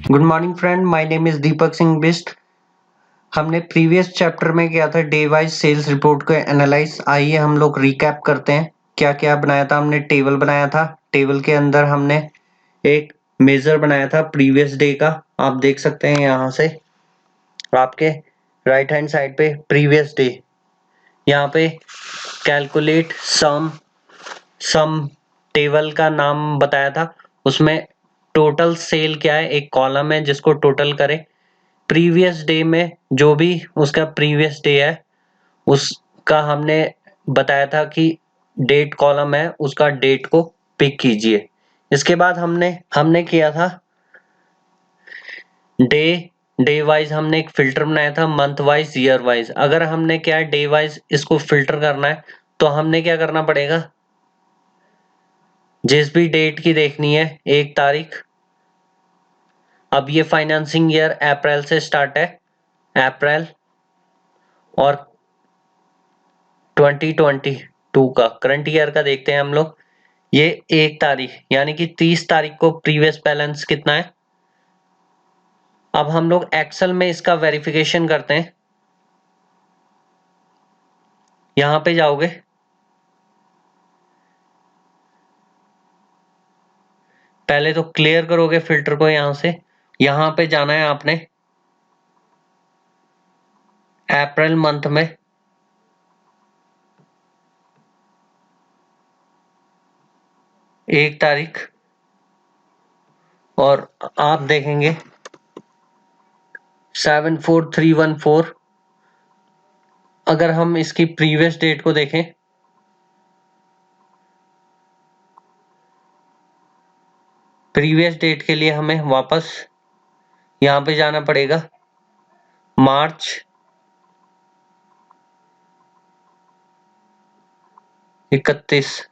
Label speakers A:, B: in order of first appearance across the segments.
A: Good morning friend, my name is Deepak Singh Bisht. हमने previous chapter में किया था डे वाइज सेल्स रिपोर्ट को एनालाइज। आइए हम लोग रिकैप करते हैं क्या क्या बनाया था। हमने टेबल बनाया था, टेबल के अंदर हमने एक मेजर बनाया था प्रीवियस डे का। आप देख सकते हैं यहाँ से आपके राइट हैंड साइड पे प्रीवियस डे, यहाँ पे कैलकुलेट सम टेबल का नाम बताया था। उसमें टोटल सेल क्या है, एक कॉलम है जिसको टोटल करे। प्रीवियस डे में जो भी उसका प्रीवियस डे है उसका हमने बताया था कि डेट कॉलम है, उसका डेट को पिक कीजिए। इसके बाद हमने किया था डे वाइज हमने एक फिल्टर बनाया था, मंथ वाइज, ईयर वाइज। अगर हमने क्या है डे वाइज इसको फिल्टर करना है तो हमने क्या करना पड़ेगा, जिस भी डेट की देखनी है 1 तारीख। अब ये फाइनेंसिंग ईयर अप्रैल से स्टार्ट है, अप्रैल, और 2022 का करंट ईयर का देखते हैं हम लोग। ये 1 तारीख यानी कि 30 तारीख को प्रीवियस बैलेंस कितना है। अब हम लोग एक्सेल में इसका वेरिफिकेशन करते हैं। यहां पे जाओगे, पहले तो क्लियर करोगे फिल्टर को। यहां से यहां पे जाना है आपने अप्रैल मंथ में, एक तारीख, और आप देखेंगे 74314। अगर हम इसकी प्रीवियस डेट को देखें, प्रीवियस डेट के लिए हमें वापस यहां पे जाना पड़ेगा, मार्च 31।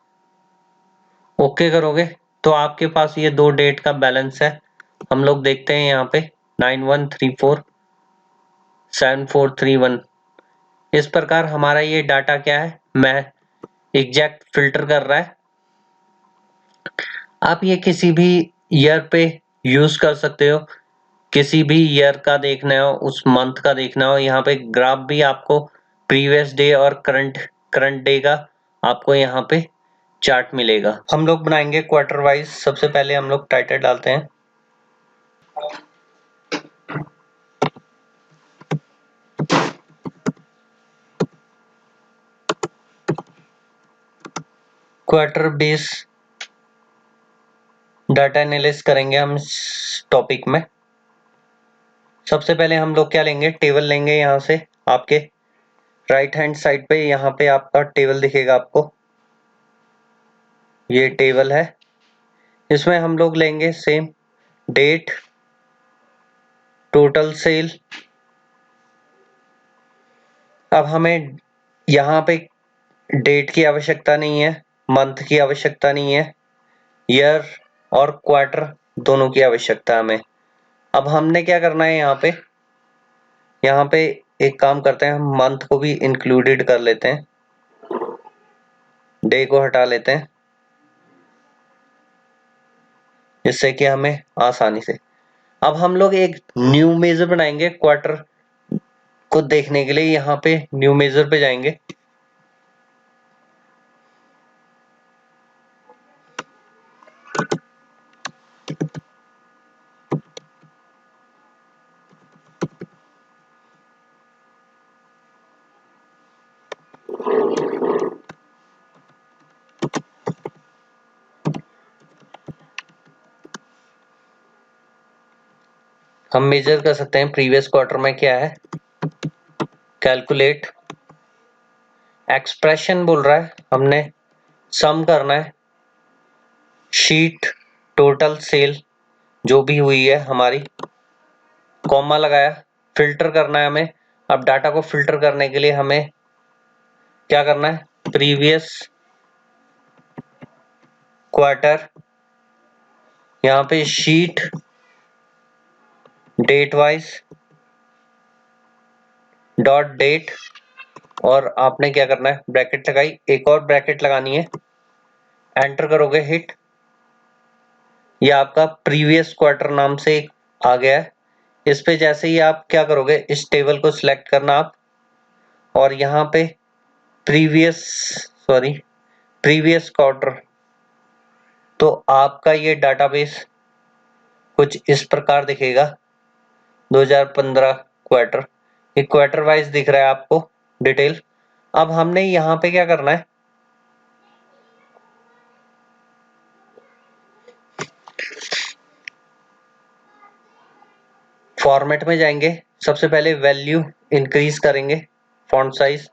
A: ओके करोगे तो आपके पास ये 2 डेट का बैलेंस है। हम लोग देखते हैं यहाँ पे 91347431। इस प्रकार हमारा ये डाटा क्या है, मैं एग्जैक्ट फिल्टर कर रहा है। आप ये किसी भी ईयर पे यूज कर सकते हो, किसी भी ईयर का देखना हो, उस मंथ का देखना हो। यहाँ पे ग्राफ भी आपको प्रीवियस डे और करंट डे का आपको यहाँ पे चार्ट मिलेगा। हम लोग बनाएंगे क्वार्टर वाइज। सबसे पहले हम लोग टाइटल डालते हैं, क्वार्टर बेस डाटा एनालिसिस करेंगे हम इस टॉपिक में। सबसे पहले हम लोग क्या लेंगे, टेबल लेंगे। यहाँ से आपके राइट हैंड साइड पे यहाँ पे आपका टेबल दिखेगा आपको, ये टेबल है। इसमें हम लोग लेंगे सेम डेट, टोटल सेल। अब हमें यहाँ पे डेट की आवश्यकता नहीं है, मंथ की आवश्यकता नहीं है, ईयर और क्वार्टर दोनों की आवश्यकता हमें। अब हमने क्या करना है, यहाँ पे एक काम करते हैं, हम मंथ को भी इंक्लूडेड कर लेते हैं, डे को हटा लेते हैं, जिससे कि हमें आसानी से। अब हम लोग एक न्यू मेजर बनाएंगे क्वार्टर को देखने के लिए। यहाँ पे न्यू मेजर पे जाएंगे, हम मेजर कर सकते हैं प्रीवियस क्वार्टर में क्या है। कैलकुलेट, एक्सप्रेशन बोल रहा है, हमने सम करना है, शीट टोटल सेल जो भी हुई है हमारी, कॉमा लगाया, फिल्टर करना है हमें। अब डाटा को फिल्टर करने के लिए हमें क्या करना है, प्रीवियस क्वार्टर, यहाँ पे sheet date wise dot date, और आपने क्या करना है, ब्रैकेट लगाई, एक और ब्रैकेट लगानी है, एंटर करोगे, हिट। ये आपका प्रीवियस क्वार्टर नाम से आ गया है। इस पे जैसे ही आप क्या करोगे, इस टेबल को सिलेक्ट करना आप, और यहाँ पे प्रीवियस क्वार्टर, तो आपका ये डाटाबेस कुछ इस प्रकार दिखेगा। 2015 क्वार्टर, ये क्वार्टर वाइज दिख रहा है आपको डिटेल। अब हमने यहाँ पे क्या करना है, फॉर्मेट में जाएंगे, सबसे पहले वैल्यू इंक्रीज करेंगे, फॉन्ट साइज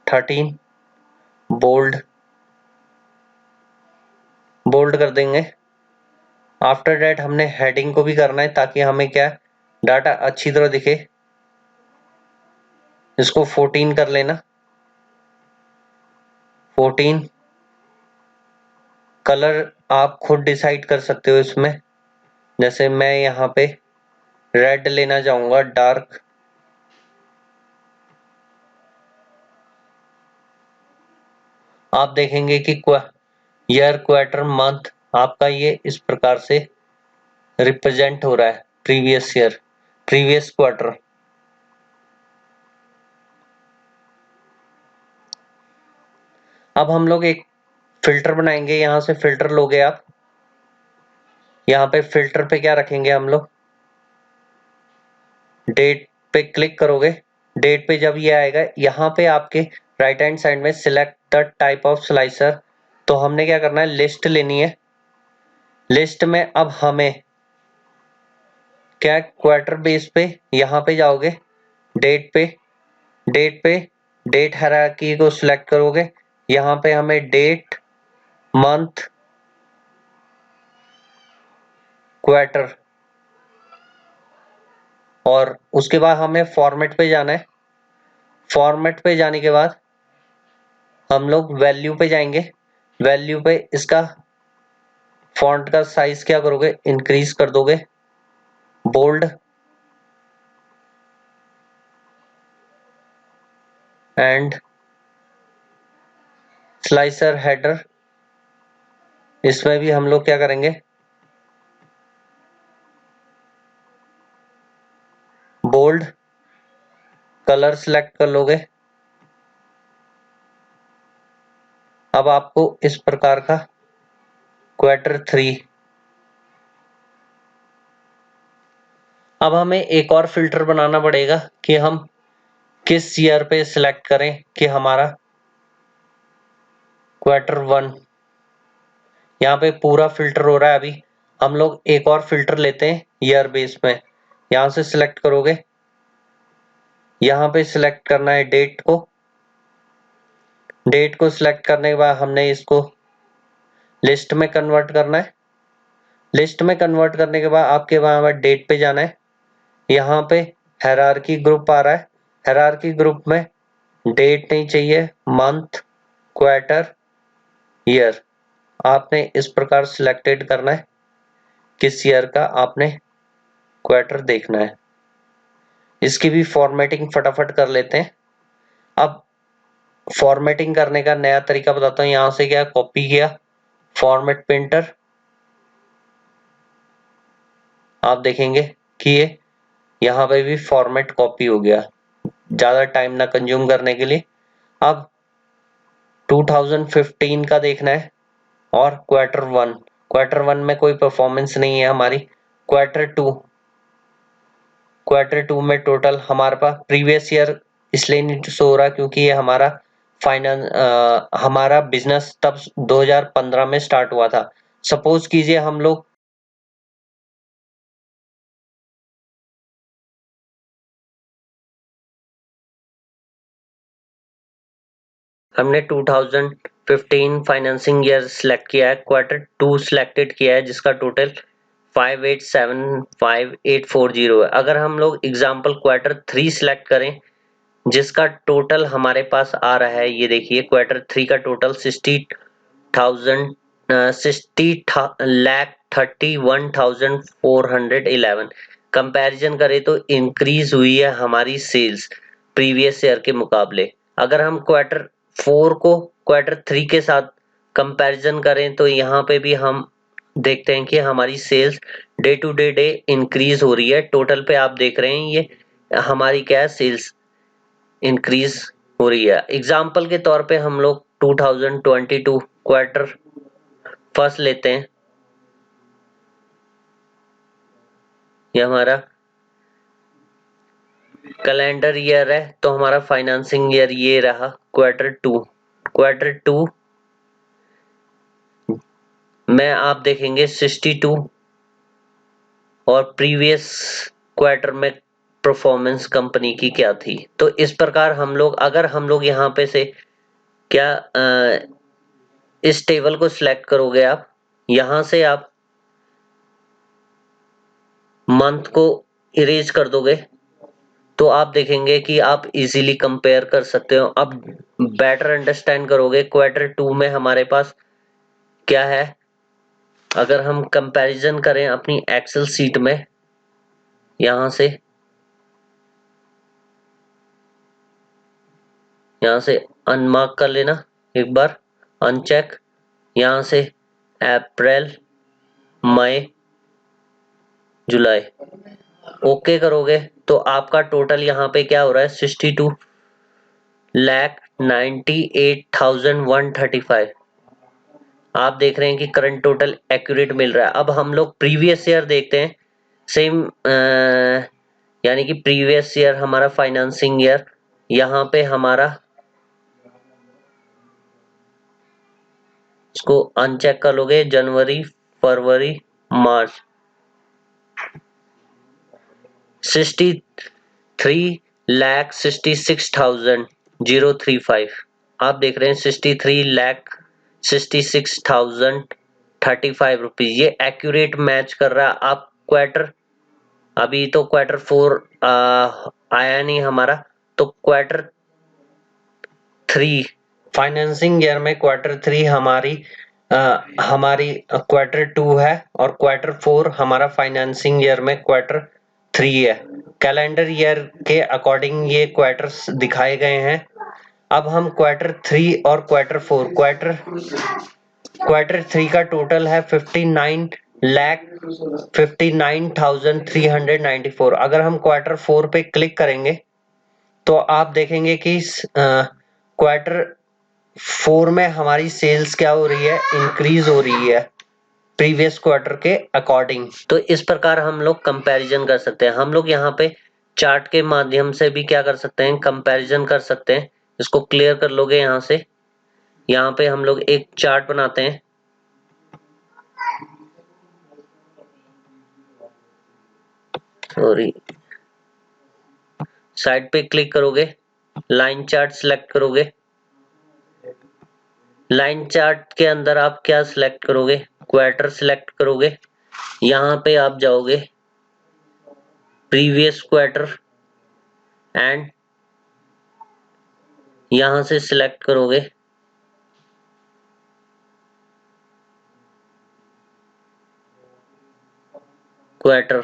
A: 13, बोल्ड कर देंगे। आफ्टर दैट हमने हेडिंग को भी करना है ताकि हमें क्या डाटा अच्छी तरह दिखे। इसको 14 कर लेना, 14। कलर आप खुद डिसाइड कर सकते हो इसमें, जैसे मैं यहाँ पे रेड लेना चाहूंगा, डार्क। आप देखेंगे कि ईयर, क्वार्टर, मंथ आपका ये इस प्रकार से रिप्रेजेंट हो रहा है, प्रीवियस ईयर, प्रीवियस क्वार्टर। अब हम लोग एक फिल्टर बनाएंगे, यहां से फिल्टर लोगे आप, यहाँ पे फिल्टर पे क्या रखेंगे हम लोग, डेट पे क्लिक करोगे। डेट पे जब ये आएगा, यहाँ पे आपके राइट हैंड साइड में select the type of slicer, तो हमने क्या करना है, लिस्ट लेनी है। लिस्ट में अब हमें क्या, क्वार्टर बेस पे यहाँ पे जाओगे, डेट पे डेट हायरार्की को सिलेक्ट करोगे। यहाँ पे हमें डेट, मंथ, क्वार्टर, और उसके बाद हमें फॉर्मेट पे जाना है। फॉर्मेट पे जाने के बाद हम लोग वैल्यू पे जाएंगे। वैल्यू पे इसका फॉन्ट का साइज क्या करोगे, इंक्रीज कर दोगे, बोल्ड, एंड स्लाइसर हेडर, इसमें भी हम लोग क्या करेंगे, बोल्ड। कलर सिलेक्ट कर लोगे। अब आपको इस प्रकार का क्वार्टर 3। अब हमें एक और फिल्टर बनाना पड़ेगा कि हम किस ईयर पे सिलेक्ट करें कि हमारा क्वार्टर 1, यहाँ पे पूरा फिल्टर हो रहा है। अभी हम लोग एक और फिल्टर लेते हैं ईयर बेस में, यहाँ से सिलेक्ट करोगे, यहाँ पे सिलेक्ट करना है डेट को। डेट को सिलेक्ट करने के बाद हमने इसको लिस्ट में कन्वर्ट करना है। लिस्ट में कन्वर्ट करने के बाद आपके वहां डेट पे जाना है। यहाँ पे हायरार्की ग्रुप आ रहा है, हायरार्की ग्रुप में डेट नहीं चाहिए, मंथ, क्वार्टर, ईयर आपने इस प्रकार सिलेक्टेड करना है, किस ईयर का आपने क्वार्टर देखना है। इसकी भी फॉर्मेटिंग फटाफट कर लेते हैं। अब फॉर्मेटिंग करने का नया तरीका बताता हूँ। यहां से क्या कॉपी किया, फॉर्मेट प्रिंटर, आप देखेंगे कि ये यहाँ पे भी फॉर्मेट कॉपी हो गया, ज्यादा टाइम ना कंज्यूम करने के लिए। अब 2015 का देखना है, और क्वार्टर वन में कोई परफॉर्मेंस नहीं है हमारी। क्वार्टर टू में टोटल हमारे पास प्रीवियस ईयर इसलिए नहीं शो हो रहा क्योंकि ये हमारा बिजनेस तब 2015 में स्टार्ट हुआ था। सपोज कीजिए हमने 2015 फाइनेंसिंग ईयर सिलेक्ट किया है, क्वार्टर 2 सिलेक्टेड किया है, जिसका टोटल 5875,840 है। अगर हम लोग एग्जांपल क्वार्टर 3 सिलेक्ट करें, जिसका टोटल हमारे पास आ रहा है, ये देखिए क्वार्टर 3 का टोटल 60,31,411। कंपैरिजन करें तो इंक्रीज हुई है हमारी सेल्स प्रीवियस ईयर के मुकाबले। अगर हम क्वार्टर 4 को क्वार्टर 3 के साथ कंपैरिजन करें तो यहाँ पे भी हम
B: देखते हैं कि हमारी sales day to day increase हो रही है। टोटल पे आप देख रहे हैं ये हमारी क्या है, सेल्स इंक्रीज हो रही है। एग्जाम्पल के तौर पे हम लोग 2022 क्वार्टर फर्स्ट लेते हैं। ये हमारा कैलेंडर ईयर है, तो हमारा फाइनेंसिंग ईयर ये रहा क्वार्टर टू में आप देखेंगे 62 और प्रीवियस क्वार्टर में परफॉर्मेंस कंपनी की क्या थी। तो इस प्रकार हम लोग, अगर हम लोग यहाँ पे से क्या इस टेबल को सिलेक्ट करोगे, आप यहां से आप मंथ को इरेज कर दोगे तो आप देखेंगे कि आप इजीली कंपेयर कर सकते हो। अब बेटर अंडरस्टैंड करोगे क्वार्टर टू में हमारे पास क्या है। अगर हम कंपैरिजन करें अपनी एक्सेल सीट में, यहां से अनमार्क कर लेना, एक बार अनचेक, यहां से अप्रैल मई जुलाई ओके करोगे तो आपका टोटल यहाँ पे क्या हो रहा है, 62,98,135। आप देख रहे हैं कि करंट टोटल एक्यूरेट मिल रहा है। अब हम लोग प्रीवियस ईयर देखते हैं, सेम यानी कि प्रीवियस ईयर हमारा फाइनेंसिंग ईयर, यहाँ पे हमारा इसको अनचेक कर लोगे, जनवरी फरवरी मार्च 63,66,035। आप देख रहे हैं 63,66,035 रुपीज, ये एक्यूरेट मैच कर रहा है। आप क्वार्टर, अभी तो क्वार्टर फोर आया नहीं हमारा, तो क्वार्टर थ्री फाइनेंसिंग ईयर में क्वार्टर थ्री हमारी क्वार्टर टू है और क्वार्टर फोर हमारा फाइनेंसिंग ईयर में क्वार्टर थ्री है। कैलेंडर ईयर के अकॉर्डिंग ये क्वार्टर्स दिखाए गए हैं। अब हम क्वार्टर थ्री और क्वार्टर थ्री का टोटल है 59,59,394। अगर हम क्वार्टर फोर पे क्लिक करेंगे तो आप देखेंगे कि क्वार्टर फोर में हमारी सेल्स क्या हो रही है, इंक्रीज हो रही है प्रीवियस क्वार्टर के अकॉर्डिंग। तो इस प्रकार हम लोग कंपैरिजन कर सकते हैं। हम लोग यहाँ पे चार्ट के माध्यम से भी क्या कर सकते हैं, कंपैरिजन कर सकते हैं। इसको क्लियर कर लोगे यहाँ से, यहाँ पे हम लोग एक चार्ट बनाते हैं। सॉरी, साइड पे क्लिक करोगे, लाइन चार्ट सिलेक्ट करोगे। लाइन चार्ट के अंदर आप क्या सिलेक्ट करोगे, क्वार्टर सिलेक्ट करोगे। यहाँ पे आप जाओगे प्रीवियस क्वार्टर एंड यहां से सिलेक्ट करोगे क्वार्टर।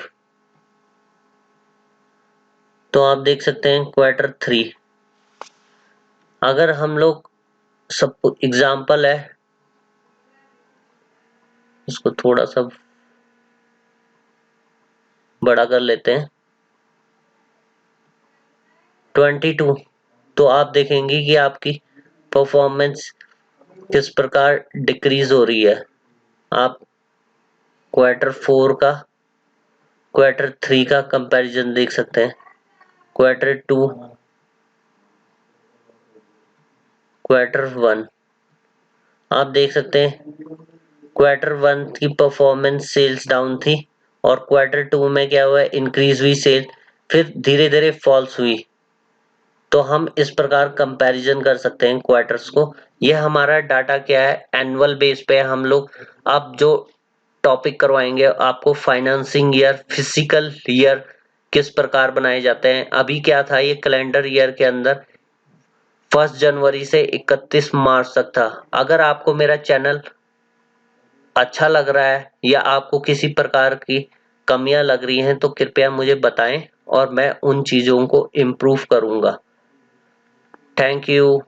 B: तो आप देख सकते हैं क्वार्टर थ्री। अगर हम लोग, सब एग्जाम्पल है, इसको थोड़ा सा बड़ा कर लेते हैं, 22, तो आप देखेंगे कि आपकी परफॉर्मेंस किस प्रकार डिक्रीज हो रही है। आप क्वार्टर फोर का क्वार्टर थ्री का कंपैरिजन देख सकते हैं, क्वार्टर टू क्वार्टर वन। आप देख सकते हैं क्वार्टर वन की परफॉर्मेंस सेल्स डाउन थी और क्वार्टर टू में क्या हुआ, इंक्रीज हुई सेल, फिर धीरे धीरे फॉल्स हुई। तो हम इस प्रकार कंपैरिजन कर सकते हैं क्वार्टर्स को। यह हमारा डाटा क्या है, एनुअल बेस पे हम लोग अब जो टॉपिक करवाएंगे आपको, फाइनेंसिंग ईयर, फिजिकल ईयर किस प्रकार बनाए जाते हैं। अभी क्या था, ये कैलेंडर ईयर के अंदर 1 जनवरी से 31 मार्च तक था। अगर आपको मेरा चैनल अच्छा लग रहा है या आपको किसी प्रकार की कमियां लग रही हैं तो कृपया मुझे बताएं और मैं उन चीजों को इम्प्रूव करूंगा। Thank you.